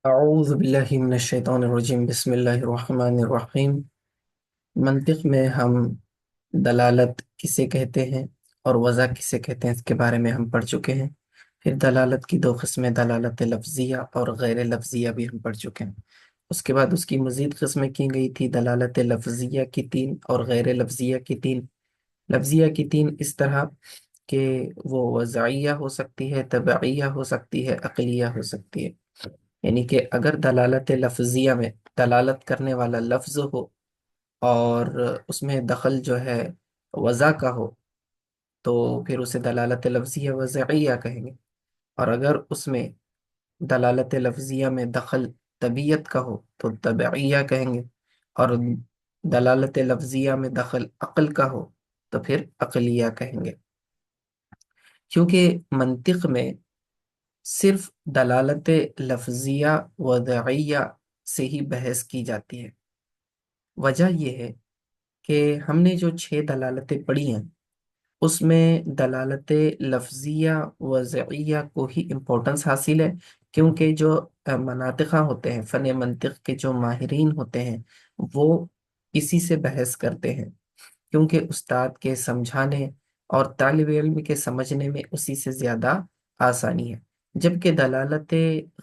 اعوذ باللہ من الشیطان الرجیم، بسم اللہ الرحمن الرحیم۔ منطق میں ہم دلالت کسے کہتے ہیں اور وضع کسے کہتے ہیں اس کے بارے میں ہم پڑھ چکے ہیں۔ پھر دلالت کی دو قسمیں، دلالت لفظیہ اور غیر لفظیہ بھی ہم پڑھ چکے ہیں۔ اس کے بعد اس کی مزید قسمیں کی گئی تھی، دلالت لفظیہ کی تین اور غیر لفظیہ کی تین۔ لفظیہ کی تین اس طرح کہ وہ وضعیہ ہو سکتی ہے، تبعیہ ہو سکتی ہے، عقلیہ ہو سکتی ہے۔ یعنی کہ اگر دلالت لفظیہ میں دلالت کرنے والا لفظ ہو اور اس میں دخل جو ہے وضع کا ہو تو پھر اسے دلالت لفظیہ وضعیہ کہیں گے، اور اگر اس میں دلالت لفظیہ میں دخل طبیعت کا ہو تو تبعیہ کہیں گے، اور دلالت لفظیہ میں دخل عقل کا ہو تو پھر عقلیہ کہیں گے۔ کیونکہ منطق میں صرف دلالت لفظیہ وضعیہ سے ہی بحث کی جاتی ہے۔ وجہ یہ ہے کہ ہم نے جو 6 دلالتیں پڑھی ہیں اس میں دلالت لفظیہ وضعیہ کو ہی امپورٹنس حاصل ہے، کیونکہ جو مناطقہ ہوتے ہیں، فن منطق کے جو ماہرین ہوتے ہیں وہ اسی سے بحث کرتے ہیں، کیونکہ استاد کے سمجھانے اور طالب علم کے سمجھنے میں اسی سے زیادہ آسانی ہے۔ جبکہ دلالت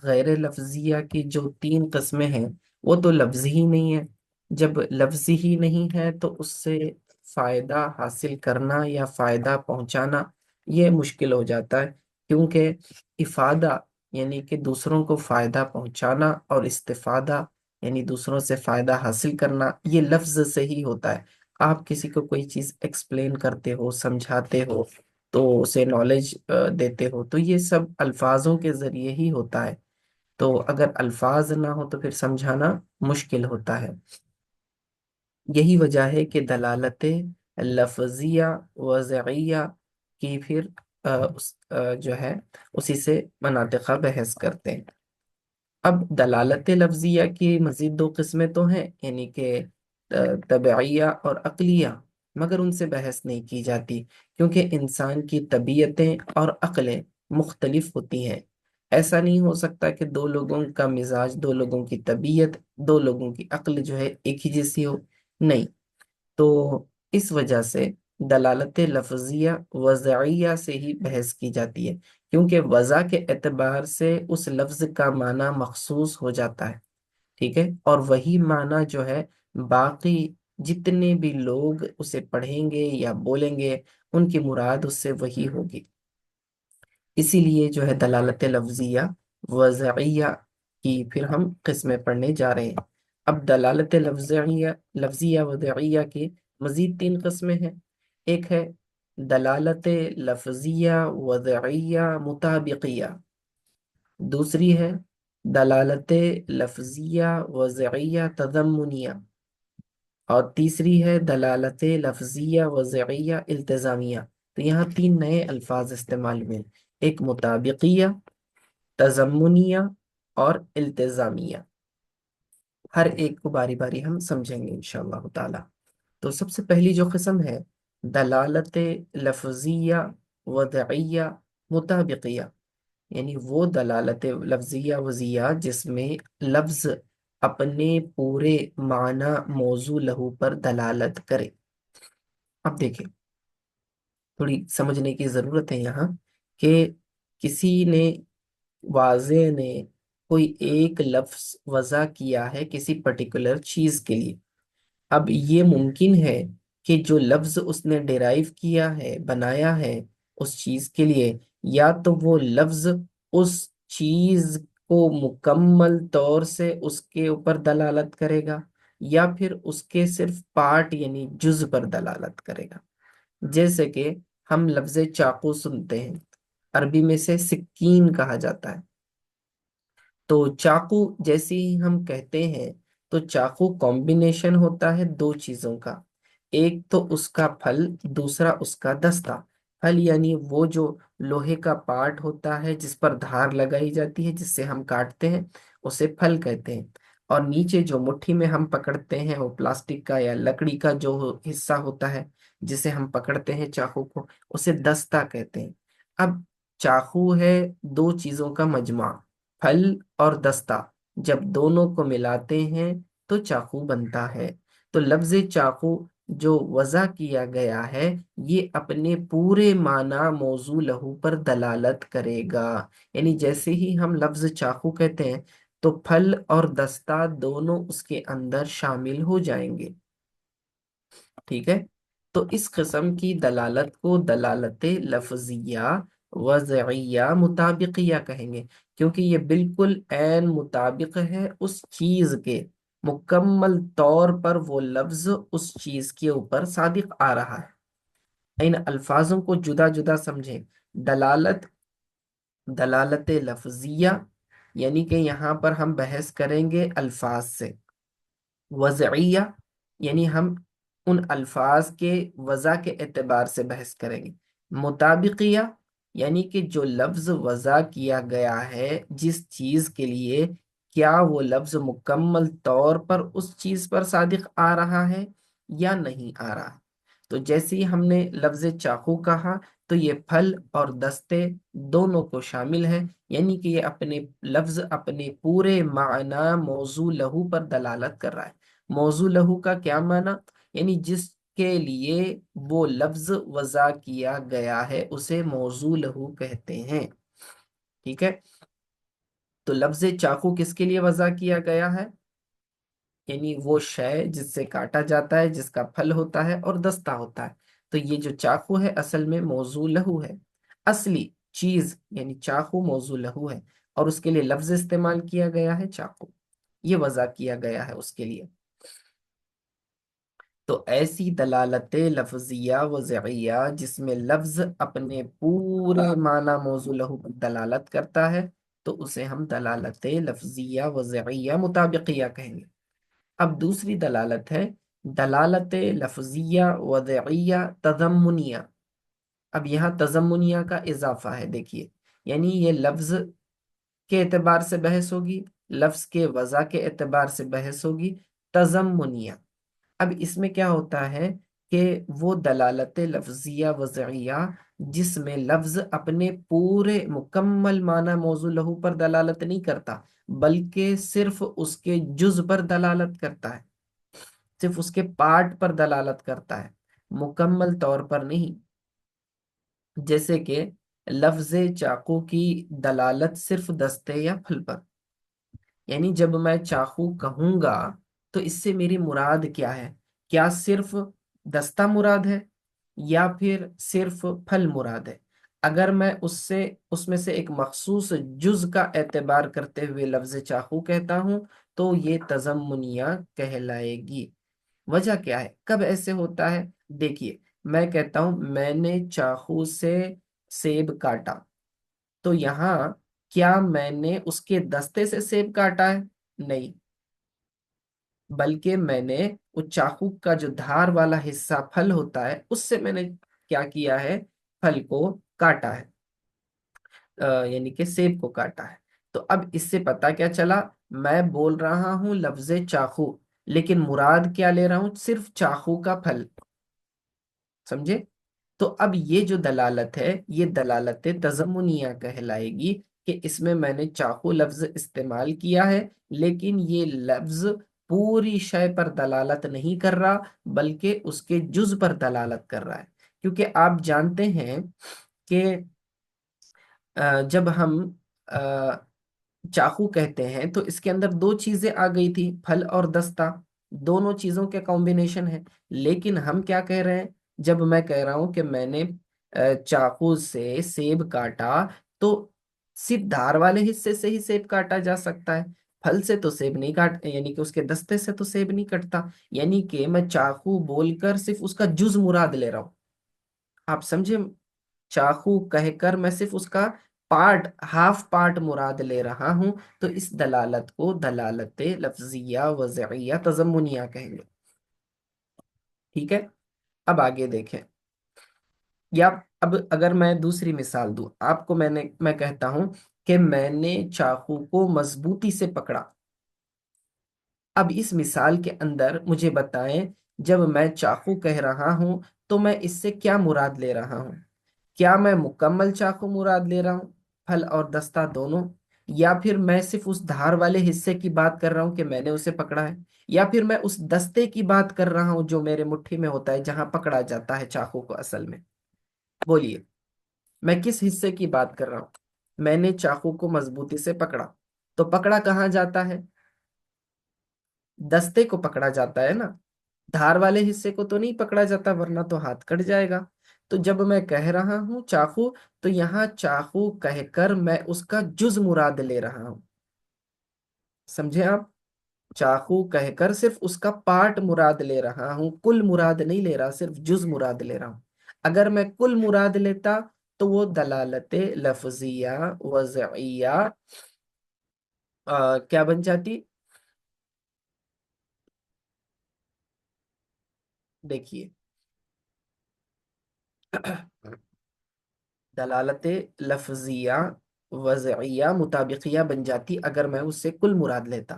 غیر لفظیہ کی جو 3 قسمیں ہیں وہ تو لفظ ہی نہیں ہے۔ جب لفظ ہی نہیں ہے تو اس سے فائدہ حاصل کرنا یا فائدہ پہنچانا یہ مشکل ہو جاتا ہے، کیونکہ افادہ یعنی کہ دوسروں کو فائدہ پہنچانا اور استفادہ یعنی دوسروں سے فائدہ حاصل کرنا یہ لفظ سے ہی ہوتا ہے۔ آپ کسی کو کوئی چیز ایکسپلین کرتے ہو، سمجھاتے ہو، تو اسے نالج دیتے ہو، تو یہ سب الفاظوں کے ذریعے ہی ہوتا ہے۔ تو اگر الفاظ نہ ہو تو پھر سمجھانا مشکل ہوتا ہے۔ یہی وجہ ہے کہ دلالت لفظیہ وضعیہ کی پھر جو ہے اسی سے مناطقہ بحث کرتے ہیں۔ اب دلالت لفظیہ کی مزید 2 قسمیں تو ہیں، یعنی کہ طبعیہ اور عقلیہ، مگر ان سے بحث نہیں کی جاتی، کیونکہ انسان کی طبیعتیں اور عقلیں مختلف ہوتی ہیں۔ ایسا نہیں ہو سکتا کہ 2 لوگوں کا مزاج، 2 لوگوں کی طبیعت، 2 لوگوں کی عقل جو ہے ایک ہی جیسی ہو، نہیں۔ تو اس وجہ سے دلالت لفظیہ وضعیہ سے ہی بحث کی جاتی ہے، کیونکہ وضع کے اعتبار سے اس لفظ کا معنی مخصوص ہو جاتا ہے، ٹھیک ہے، اور وہی معنی جو ہے باقی جتنے بھی لوگ اسے پڑھیں گے یا بولیں گے ان کی مراد اس سے وہی ہوگی۔ اسی لیے جو ہے دلالت لفظیہ وضعیہ کی پھر ہم قسمیں پڑھنے جا رہے ہیں۔ اب دلالت لفظیہ وضعیہ کی مزید 3 قسمیں ہیں۔ ایک ہے دلالت لفظیہ وضعیہ مطابقیہ، دوسری ہے دلالت لفظیہ وضعیہ تضمنیہ، اور تیسری ہے دلالت لفظیہ وضعیہ التزامیہ۔ تو یہاں 3 نئے الفاظ استعمال ہوئے، ایک مطابقیہ، تضمنیہ اور التزامیہ۔ ہر ایک کو باری باری ہم سمجھیں گے انشاءاللہ تعالی۔ تو سب سے پہلی جو قسم ہے دلالت لفظیہ وضعیہ مطابقیہ، یعنی وہ دلالت لفظیہ وضعیہ جس میں لفظ اپنے پورے معنی موضوع لہو پر دلالت کرے۔ اب دیکھیں، تھوڑی سمجھنے کی ضرورت ہے یہاں کہ کسی نے، واضح نے کوئی ایک لفظ وضع کیا ہے کسی پرٹیکولر چیز کے لیے۔ اب یہ ممکن ہے کہ جو لفظ اس نے ڈیرائیو کیا ہے، بنایا ہے اس چیز کے لیے، یا تو وہ لفظ اس چیز کو مکمل طور سے اس کے اوپر دلالت کرے گا، یا پھر اس کے صرف پارٹ یعنی جز پر دلالت کرے گا۔ جیسے کہ ہم لفظ چاقو سنتے ہیں، عربی میں سے سکین کہا جاتا ہے، تو چاقو جیسی ہی ہم کہتے ہیں تو چاقو کمبینیشن ہوتا ہے 2 چیزوں کا، ایک تو اس کا پھل، دوسرا اس کا دستہ۔ پھل یعنی وہ جو لوہے کا پارٹ ہوتا ہے جس پر دھار لگائی جاتی ہے، جس سے ہم کاٹتے ہیں، اسے پھل کہتے ہیں، اور نیچے جو مٹھی میں ہم پکڑتے ہیں وہ پلاسٹک کا یا لکڑی کا جو حصہ ہوتا ہے جسے ہم پکڑتے ہیں چاقو کو، اسے دستہ کہتے ہیں۔ اب چاقو ہے 2 چیزوں کا مجموعہ، پھل اور دستہ، جب دونوں کو ملاتے ہیں تو چاقو بنتا ہے۔ تو لفظ چاقو جو وضع کیا گیا ہے یہ اپنے پورے معنی موضوع لہو پر دلالت کرے گا۔ یعنی جیسے ہی ہم لفظ چاقو کہتے ہیں تو پھل اور دستہ دونوں اس کے اندر شامل ہو جائیں گے، ٹھیک ہے۔ تو اس قسم کی دلالت کو دلالت لفظیہ وضعیہ مطابقیہ کہیں گے، کیونکہ یہ بالکل عین مطابق ہے اس چیز کے، مکمل طور پر وہ لفظ اس چیز کے اوپر صادق آ رہا ہے۔ ان الفاظوں کو جدا جدا سمجھیں۔ دلالت دلالت لفظیہ یعنی کہ یہاں پر ہم بحث کریں گے الفاظ سے، وضعیہ یعنی ہم ان الفاظ کے وضع کے اعتبار سے بحث کریں گے، مطابقیہ یعنی کہ جو لفظ وضع کیا گیا ہے جس چیز کے لیے، کیا وہ لفظ مکمل طور پر اس چیز پر صادق آ رہا ہے یا نہیں آ رہا۔ تو جیسے ہی ہم نے لفظ چاقو کہا تو یہ پھل اور دستے دونوں کو شامل ہے، یعنی کہ یہ اپنے لفظ اپنے پورے معنی موضوع لہو پر دلالت کر رہا ہے۔ موضوع لہو کا کیا معنی؟ یعنی جس کے لیے وہ لفظ وضع کیا گیا ہے اسے موضوع لہو کہتے ہیں، ٹھیک ہے۔ تو لفظ چاقو کس کے لیے وضع کیا گیا ہے؟ یعنی وہ شے جس سے کاٹا جاتا ہے، جس کا پھل ہوتا ہے اور دستہ ہوتا ہے۔ تو یہ جو چاقو ہے اصل میں موضوع لہو ہے، اصلی چیز یعنی چاقو موضوع لہو ہے، اور اس کے لیے لفظ استعمال کیا گیا ہے چاقو، یہ وضع کیا گیا ہے اس کے لیے۔ تو ایسی دلالت لفظیہ وضعیہ جس میں لفظ اپنے پورے معنی موضوع لہو پر دلالت کرتا ہے تو اسے ہم دلالت لفظیہ وضعیہ مطابقیہ کہیں گے۔ اب دوسری دلالت ہے دلالت لفظیہ وضعیہ تضمنیہ۔ اب یہاں تضمنیہ کا اضافہ ہے، دیکھیے، یعنی یہ لفظ کے اعتبار سے بحث ہوگی، لفظ کے وضع کے اعتبار سے بحث ہوگی، تضمنیہ۔ اب اس میں کیا ہوتا ہے کہ وہ دلالت لفظیہ وضعیہ جس میں لفظ اپنے پورے مکمل معنی موضوع لہو پر دلالت نہیں کرتا بلکہ صرف اس کے جز پر دلالت کرتا ہے، صرف اس کے پارٹ پر دلالت کرتا ہے، مکمل طور پر نہیں۔ جیسے کہ لفظ چاقو کی دلالت صرف دستے یا پھل پر، یعنی جب میں چاقو کہوں گا تو اس سے میری مراد کیا ہے؟ کیا صرف دستہ مراد ہے یا پھر صرف پھل مراد ہے؟ اگر میں اس میں سے ایک مخصوص جز کا اعتبار کرتے ہوئے لفظ چاقو کہتا ہوں تو یہ تضمنیہ کہلائے گی۔ وجہ کیا ہے؟ کب ایسے ہوتا ہے؟ دیکھیے، میں کہتا ہوں میں نے چاقو سے سیب کاٹا، تو یہاں کیا میں نے اس کے دستے سے سیب کاٹا ہے؟ نہیں، بلکہ میں نے وہ چاقو کا جو دھار والا حصہ پھل ہوتا ہے اس سے میں نے کیا کیا ہے؟ پھل کو کاٹا ہے، یعنی کہ سیب کو کاٹا ہے۔ تو اب اس سے پتا کیا چلا؟ میں بول رہا ہوں لفظ چاقو لیکن مراد کیا لے رہا ہوں؟ صرف چاقو کا پھل، سمجھے؟ تو اب یہ جو دلالت ہے یہ دلالت تضمنیہ کہلائے گی کہ اس میں میں نے چاقو لفظ استعمال کیا ہے لیکن یہ لفظ پوری شے پر دلالت نہیں کر رہا بلکہ اس کے جز پر دلالت کر رہا ہے۔ کیونکہ آپ جانتے ہیں کہ جب ہم چاقو کہتے ہیں تو اس کے اندر دو چیزیں آ گئی تھی، پھل اور دستہ، دونوں چیزوں کے کمبینیشن ہے۔ لیکن ہم کیا کہہ رہے ہیں؟ جب میں کہہ رہا ہوں کہ میں نے چاقو سے سیب کاٹا تو صرف دھار والے حصے سے ہی سیب کاٹا جا سکتا ہے، پھل سے تو سیب نہیں کاٹ، یعنی کہ اس کے دستے سے تو سیب نہیں کٹتا۔ یعنی کہ میں چاقو بول کر صرف اس کا جز مراد لے رہا ہوں، آپ سمجھے؟ چاقو کہہ کر میں صرف اس کا پارٹ، ہاف پارٹ مراد لے رہا ہوں، تو اس دلالت کو دلالت لفظیہ وضعیہ تضمنیہ کہیں گے، ٹھیک ہے۔ اب آگے دیکھیں، یا اب اگر میں دوسری مثال دوں آپ کو، میں کہتا ہوں کہ میں نے چاقو کو مضبوطی سے پکڑا۔ اب اس مثال کے اندر مجھے بتائیں، جب میں چاقو کہہ رہا ہوں تو میں اس سے کیا مراد لے رہا ہوں؟ کیا میں مکمل چاقو مراد لے رہا ہوں، پھل اور دستہ دونوں، یا پھر میں صرف اس دھار والے حصے کی بات کر رہا ہوں کہ میں نے اسے پکڑا ہے، یا پھر میں اس دستے کی بات کر رہا ہوں جو میرے مٹھی میں ہوتا ہے جہاں پکڑا جاتا ہے چاقو کو اصل میں؟ بولیے، میں کس حصے کی بات کر رہا ہوں؟ میں نے چاقو کو مضبوطی سے پکڑا، تو پکڑا کہاں جاتا ہے؟ دستے کو پکڑا جاتا ہے نا، دھار والے حصے کو تو نہیں پکڑا جاتا، ورنہ تو ہاتھ کٹ جائے گا۔ تو جب میں کہہ رہا ہوں چاقو، تو یہاں چاقو کہہ کر میں اس کا جز مراد لے رہا ہوں، سمجھے آپ؟ چاقو کہہ کر صرف اس کا پارٹ مراد لے رہا ہوں، کل مراد نہیں لے رہا، صرف جز مراد لے رہا ہوں۔ اگر میں کل مراد لیتا تو وہ دلالت لفظیہ وضعیہ کیا بن جاتی؟ دیکھیے، دلالت لفظیہ وضعیہ مطابقیہ بن جاتی اگر میں اس سے کل مراد لیتا،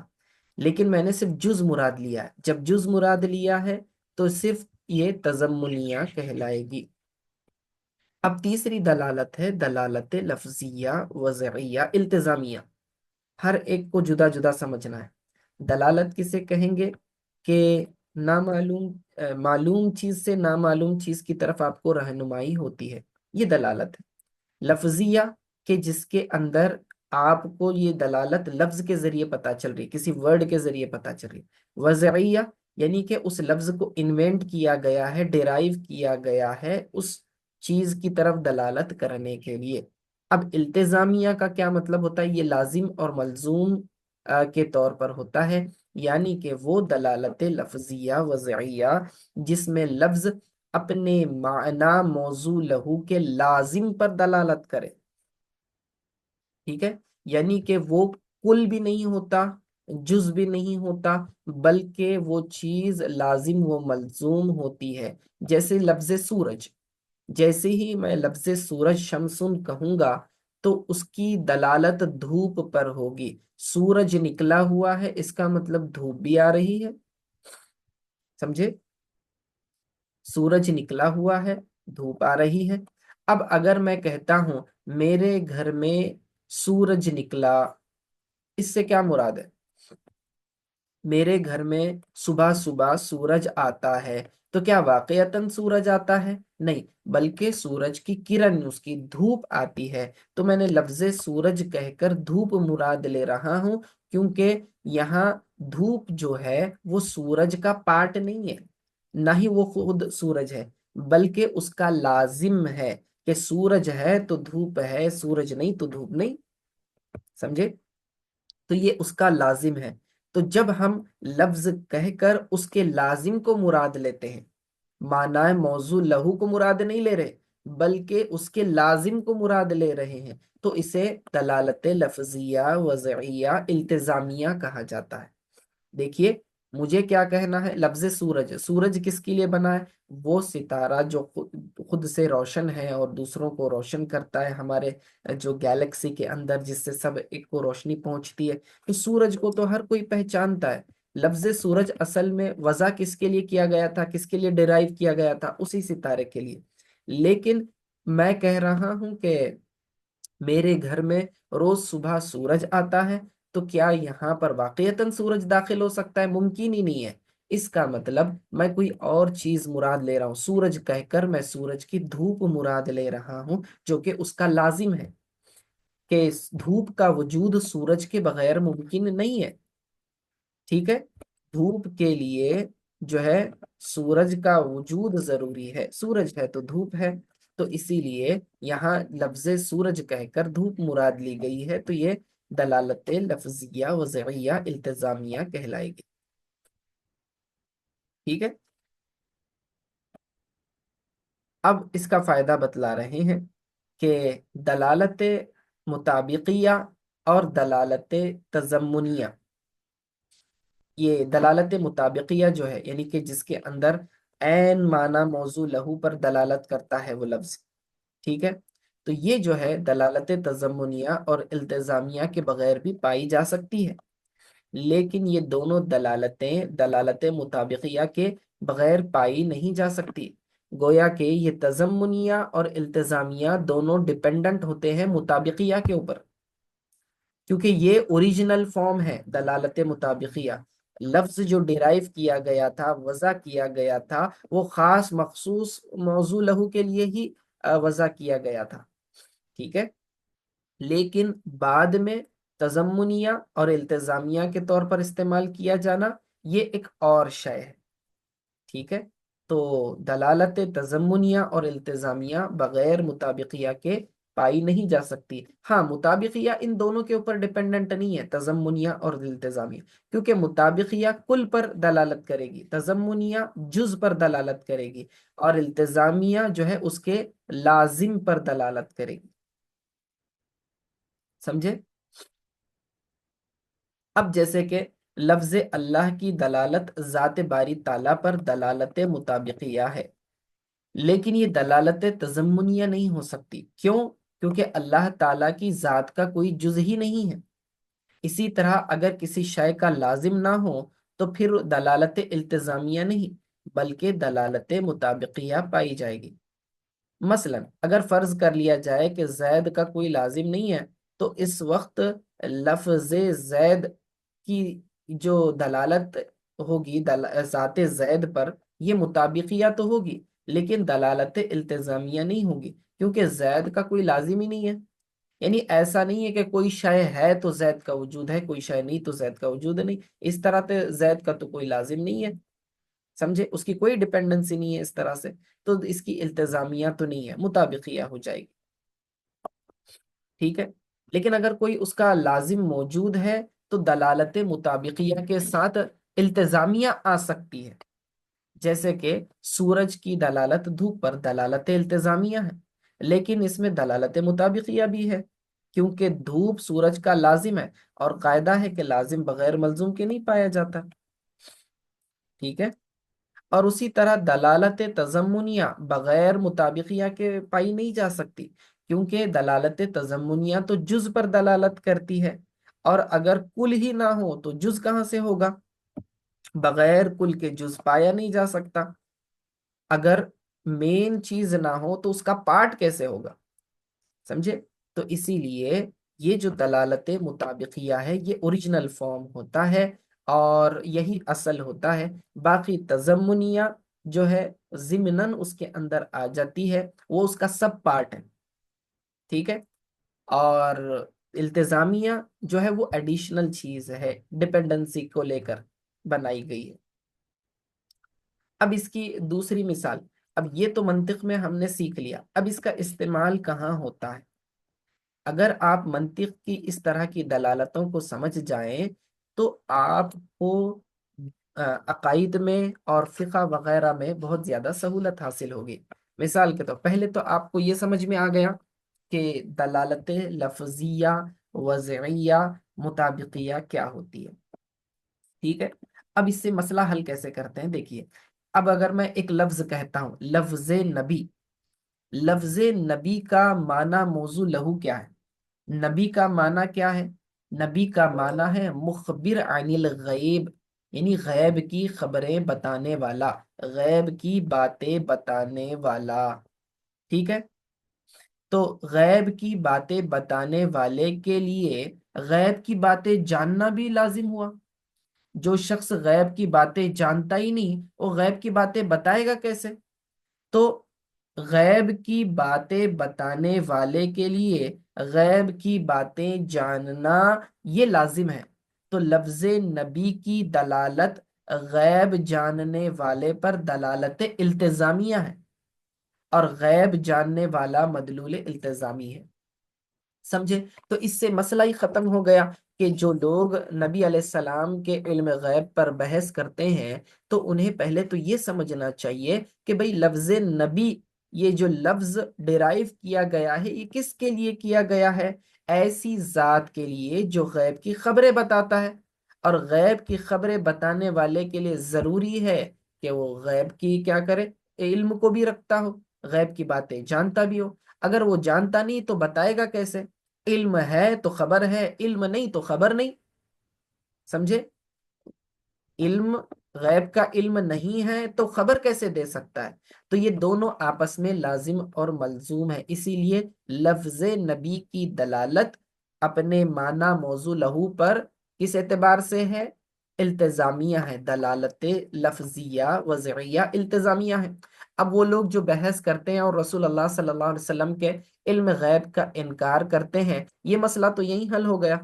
لیکن میں نے صرف جز مراد لیا ہے۔ جب جز مراد لیا ہے تو صرف یہ تضمنیہ کہلائے گی۔ اب تیسری دلالت ہے دلالت لفظیہ وضعیہ التزامیہ۔ ہر ایک کو جدا جدا سمجھنا ہے۔ دلالت کسے کہیں گے کہ نامعلوم معلوم چیز سے نامعلوم چیز کی طرف آپ کو رہنمائی ہوتی ہے، یہ دلالت ہے۔ لفظیہ کہ جس کے اندر آپ کو یہ دلالت لفظ کے ذریعے پتہ چل رہی، کسی ورڈ کے ذریعے پتہ چل رہی۔ وضعیہ یعنی کہ اس لفظ کو انوینٹ کیا گیا ہے، ڈیرائیو کیا گیا ہے اس چیز کی طرف دلالت کرنے کے لیے۔ اب التزامیہ کا کیا مطلب ہوتا ہے؟ یہ لازم اور ملزوم کے طور پر ہوتا ہے، یعنی کہ وہ دلالت لفظیہ وضعیہ جس میں لفظ اپنے معنی موضوع لہو کے لازم پر دلالت کرے، ٹھیک ہے؟ یعنی کہ وہ کل بھی نہیں ہوتا، جز بھی نہیں ہوتا، بلکہ وہ چیز لازم و ملزوم ہوتی ہے۔ جیسے لفظ سورج، جیسے ہی میں لفظ سورج شمسن کہوں گا تو اس کی دلالت دھوپ پر ہوگی۔ سورج نکلا ہوا ہے، اس کا مطلب دھوپ بھی آ رہی ہے، سمجھے؟ سورج نکلا ہوا ہے، دھوپ آ رہی ہے۔ اب اگر میں کہتا ہوں میرے گھر میں سورج نکلا، اس سے کیا مراد ہے؟ میرے گھر میں صبح صبح سورج آتا ہے، تو کیا واقعتاً سورج آتا ہے؟ نہیں، بلکہ سورج کی کرن، اس کی دھوپ آتی ہے۔ تو میں نے لفظ سورج کہہ کر دھوپ مراد لے رہا ہوں، کیونکہ یہاں دھوپ جو ہے وہ سورج کا پارٹ نہیں ہے، نہ ہی وہ خود سورج ہے، بلکہ اس کا لازم ہے کہ سورج ہے تو دھوپ ہے، سورج نہیں تو دھوپ نہیں، سمجھے؟ تو یہ اس کا لازم ہے۔ تو جب ہم لفظ کہہ کر اس کے لازم کو مراد لیتے ہیں، معنی موضوع لہو کو مراد نہیں لے رہے بلکہ اس کے لازم کو مراد لے رہے ہیں، تو اسے دلالت لفظیہ وضعیہ التزامیہ کہا جاتا ہے۔ دیکھیے، مجھے کیا کہنا ہے؟ لفظ سورج، سورج کس کے لیے بنا ہے؟ وہ ستارہ جو خود سے روشن ہے اور دوسروں کو روشن کرتا ہے، ہمارے جو گیلیکسی کے اندر، جس سے سب ایک کو روشنی پہنچتی ہے۔ تو سورج کو تو ہر کوئی پہچانتا ہے۔ لفظ سورج اصل میں وضع کس کے لیے کیا گیا تھا، کس کے لیے ڈیرائیو کیا گیا تھا؟ اسی ستارے کے لیے۔ لیکن میں کہہ رہا ہوں کہ میرے گھر میں روز صبح سورج آتا ہے، تو کیا یہاں پر واقعتاً سورج داخل ہو سکتا ہے؟ ممکن ہی نہیں ہے۔ اس کا مطلب میں کوئی اور چیز مراد لے رہا ہوں، سورج کہہ کر میں سورج کی دھوپ مراد لے رہا ہوں، جو کہ اس کا لازم ہے کہ دھوپ کا وجود سورج کے بغیر ممکن نہیں ہے، ٹھیک ہے؟ دھوپ کے لیے جو ہے سورج کا وجود ضروری ہے، سورج ہے تو دھوپ ہے، تو اسی لیے یہاں لفظ سورج کہہ کر دھوپ مراد لی گئی ہے، تو یہ دلالت لفظیہ وضعیہ التزامیہ کہلائے گی، ٹھیک ہے؟ اب اس کا فائدہ بتلا رہے ہیں کہ دلالت مطابقیہ اور دلالت تضمنیہ، یہ دلالت مطابقیہ جو ہے یعنی کہ جس کے اندر عین معنی موضوع لہو پر دلالت کرتا ہے وہ لفظ، ٹھیک ہے؟ تو یہ جو ہے دلالت تضمنیہ اور التزامیہ کے بغیر بھی پائی جا سکتی ہے، لیکن یہ دونوں دلالتیں دلالت مطابقیہ کے بغیر پائی نہیں جا سکتی، گویا کہ یہ تضمنیہ اور التزامیہ دونوں ڈیپینڈنٹ ہوتے ہیں مطابقیہ کے اوپر۔ کیونکہ یہ اوریجنل فارم ہے دلالت مطابقیہ. لفظ جو ڈیرائیو کیا گیا تھا، وضع کیا گیا تھا، وہ خاص مخصوص موضوع لہو کے لیے ہی وضع کیا گیا تھا. ٹھیک ہے، لیکن بعد میں تضمنیہ اور التزامیہ کے طور پر استعمال کیا جانا یہ ایک اور شے ہے. ٹھیک ہے، تو دلالت تضمنیہ اور التزامیہ بغیر مطابقیہ کے پائی نہیں جا سکتی. ہاں، مطابقیہ ان دونوں کے اوپر ڈیپینڈنٹ نہیں ہے، تضمنیہ اور التزامیہ، کیونکہ مطابقیہ کل پر دلالت کرے گی، تضمنیہ جز پر دلالت کرے گی، اور التزامیہ جو ہے اس کے لازم پر دلالت کرے گی. سمجھے؟ اب جیسے کہ لفظ اللہ کی دلالت ذات باری تعالیٰ پر دلالت مطابقیہ ہے، لیکن یہ دلالت تضمنیہ نہیں ہو سکتی. کیوں؟ کیونکہ اللہ تعالیٰ کی ذات کا کوئی جز ہی نہیں ہے. اسی طرح اگر کسی شے کا لازم نہ ہو تو پھر دلالت التزامیہ نہیں بلکہ دلالت مطابقیہ پائی جائے گی. مثلا اگر فرض کر لیا جائے کہ زید کا کوئی لازم نہیں ہے، تو اس وقت لفظ زید کی جو دلالت ہوگی ذات زید پر، یہ مطابقیہ تو ہوگی لیکن دلالت التزامیہ نہیں ہوگی، کیونکہ زید کا کوئی لازم ہی نہیں ہے. یعنی ایسا نہیں ہے کہ کوئی شے ہے تو زید کا وجود ہے، کوئی شے نہیں تو زید کا وجود نہیں. اس طرح تو زید کا تو کوئی لازم نہیں ہے. سمجھے؟ اس کی کوئی ڈیپینڈنسی نہیں ہے اس طرح سے، تو اس کی التزامیہ تو نہیں ہے، مطابقیہ ہو جائے گی. ٹھیک ہے، لیکن اگر کوئی اس کا لازم موجود ہے تو دلالت مطابقیہ کے ساتھ التزامیہ آ سکتی ہے. جیسے کہ سورج کی دلالت دھوپ پر دلالت التزامیہ ہے، لیکن اس میں دلالت مطابقیہ بھی ہے، کیونکہ دھوپ سورج کا لازم ہے، اور قاعدہ ہے کہ لازم بغیر ملزوم کے نہیں پایا جاتا. ٹھیک ہے، اور اسی طرح دلالت تضمنیہ بغیر مطابقیہ کے پائی نہیں جا سکتی، کیونکہ دلالت تضمنیہ تو جز پر دلالت کرتی ہے، اور اگر کل ہی نہ ہو تو جز کہاں سے ہوگا؟ بغیر کل کے جز پایا نہیں جا سکتا. اگر مین چیز نہ ہو تو اس کا پارٹ کیسے ہوگا؟ سمجھے؟ تو اسی لیے یہ جو دلالت مطابقیہ ہے یہ اوریجنل فارم ہوتا ہے اور یہی اصل ہوتا ہے. باقی تضمنیہ جو ہے ضمناً اس کے اندر آ جاتی ہے، وہ اس کا سب پارٹ ہے. ٹھیک ہے، اور التزامیہ جو ہے وہ ایڈیشنل چیز ہے، ڈیپینڈنسی کو لے کر بنائی گئی ہے. اب اس کی دوسری مثال، اب یہ تو منطق میں ہم نے سیکھ لیا، اب اس کا استعمال کہاں ہوتا ہے؟ اگر آپ منطق کی اس طرح کی دلالتوں کو سمجھ جائیں تو آپ کو عقائد میں اور فقہ وغیرہ میں بہت زیادہ سہولت حاصل ہوگی. مثال کے طور پہلے تو آپ کو یہ سمجھ میں آ گیا کہ دلالت لفظیہ، وضعیہ، مطابقیہ کیا ہوتی ہے. ٹھیک ہے، اب اس سے مسئلہ حل کیسے کرتے ہیں دیکھیے. اب اگر میں ایک لفظ کہتا ہوں لفظ نبی، لفظ نبی کا معنی موضوع لہو کیا ہے؟ نبی کا معنی کیا ہے؟ نبی کا معنی ہے مخبر عن الغیب، یعنی غیب کی خبریں بتانے والا، غیب کی باتیں بتانے والا. ٹھیک ہے، تو غیب کی باتیں بتانے والے کے لیے غیب کی باتیں جاننا بھی لازم ہوا. جو شخص غیب کی باتیں جانتا ہی نہیں، وہ غیب کی باتیں بتائے گا کیسے؟ تو غیب کی باتیں بتانے والے کے لیے غیب کی باتیں جاننا یہ لازم ہے. تو لفظ نبی کی دلالت غیب جاننے والے پر دلالت التزامیہ ہے، اور غیب جاننے والا مدلول التزامی ہے. سمجھے؟ تو اس سے مسئلہ ہی ختم ہو گیا کہ جو لوگ نبی علیہ السلام کے علم غیب پر بحث کرتے ہیں تو انہیں پہلے تو یہ سمجھنا چاہیے کہ بھئی لفظ نبی، یہ جو لفظ ڈیرائیو کیا گیا ہے یہ کس کے لیے کیا گیا ہے؟ ایسی ذات کے لیے جو غیب کی خبریں بتاتا ہے، اور غیب کی خبریں بتانے والے کے لیے ضروری ہے کہ وہ غیب کی کیا کرے؟ علم کو بھی رکھتا ہو، غیب کی باتیں جانتا بھی ہو. اگر وہ جانتا نہیں تو بتائے گا کیسے؟ علم ہے تو خبر ہے، علم نہیں تو خبر نہیں. سمجھے؟ علم، غیب کا علم نہیں ہے تو خبر کیسے دے سکتا ہے؟ تو یہ دونوں آپس میں لازم اور ملزوم ہے. اسی لیے لفظ نبی کی دلالت اپنے معنی موضوع لہو پر کس اعتبار سے ہے؟ التزامیہ ہے، دلالت لفظیہ وضعیہ التزامیہ ہے۔ اب وہ لوگ جو بحث کرتے ہیں اور رسول اللہ صلی اللہ علیہ وسلم کے علم غیب کا انکار کرتے ہیں، یہ مسئلہ تو یہی حل ہو گیا،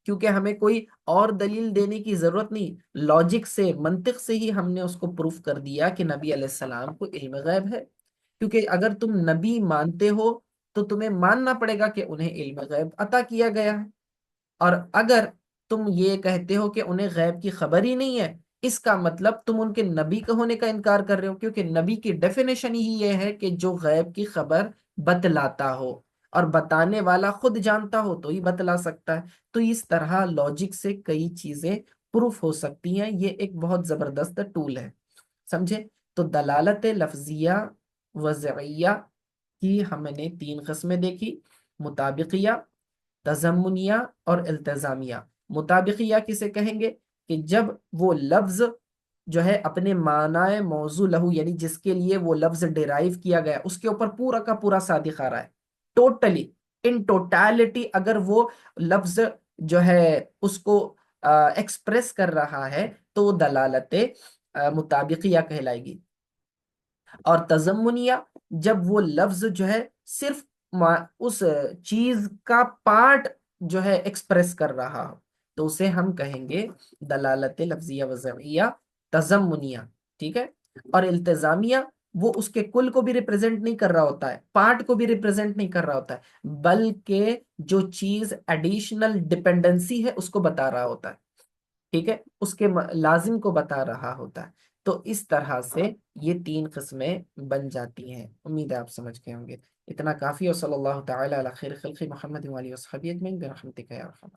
کیونکہ ہمیں کوئی اور دلیل دینے کی ضرورت نہیں، لاجک سے، منطق سے ہی ہم نے اس کو پروف کر دیا کہ نبی علیہ السلام کو علم غیب ہے۔ کیونکہ اگر تم نبی مانتے ہو تو تمہیں ماننا پڑے گا کہ انہیں علم غیب عطا کیا گیا ہے، اور اگر تم یہ کہتے ہو کہ انہیں غیب کی خبر ہی نہیں ہے، اس کا مطلب تم ان کے نبی کا ہونے کا انکار کر رہے ہو، کیونکہ نبی کی ڈیفینیشن ہی یہ ہے کہ جو غیب کی خبر بتلاتا ہو، اور بتانے والا خود جانتا ہو تو ہی بتلا سکتا ہے۔ تو اس طرح لاجک سے کئی چیزیں پروف ہو سکتی ہیں، یہ ایک بہت زبردست ٹول ہے، سمجھے؟ تو دلالت لفظیہ وضعیہ کی ہم نے تین قسمیں دیکھی: مطابقیہ، تضمنیہ اور التزامیہ۔ مطابقیہ کسے کہیں گے؟ کہ جب وہ لفظ جو ہے اپنے معنی موضوع لہو، یعنی جس کے لیے وہ لفظ ڈیرائیو کیا گیا، اس کے اوپر پورا کا پورا صادق آ رہا ہے، ٹوٹلی ان ٹوٹالٹی اگر وہ لفظ جو ہے اس کو ایکسپریس کر رہا ہے تو وہ دلالت مطابقیہ کہلائے گی۔ اور تضمنیہ، جب وہ لفظ جو ہے صرف اس چیز کا پارٹ جو ہے ایکسپریس کر رہا ہو تو اسے ہم کہیں گے دلالت لفظیہ وضعیہ تضمنیہ، ٹھیک ہے؟ اور التزامیہ، وہ اس کے کل کو بھی ریپرزینٹ نہیں کر رہا ہوتا ہے، پارٹ کو بھی ریپرزینٹ نہیں کر رہا ہوتا ہے، بلکہ جو چیز ایڈیشنل ڈپینڈنسی ہے اس کو بتا رہا ہوتا ہے، ٹھیک ہے؟ اس کے لازم کو بتا رہا ہوتا ہے۔ تو اس طرح سے یہ تین قسمیں بن جاتی ہیں۔ امید ہے آپ سمجھ گئے ہوں گے۔ اتنا کافی، اور صلی اللہ تعالی علی خیر خلق محمد و آلہ وصحبہ اجمعین برحمتک یا ارحم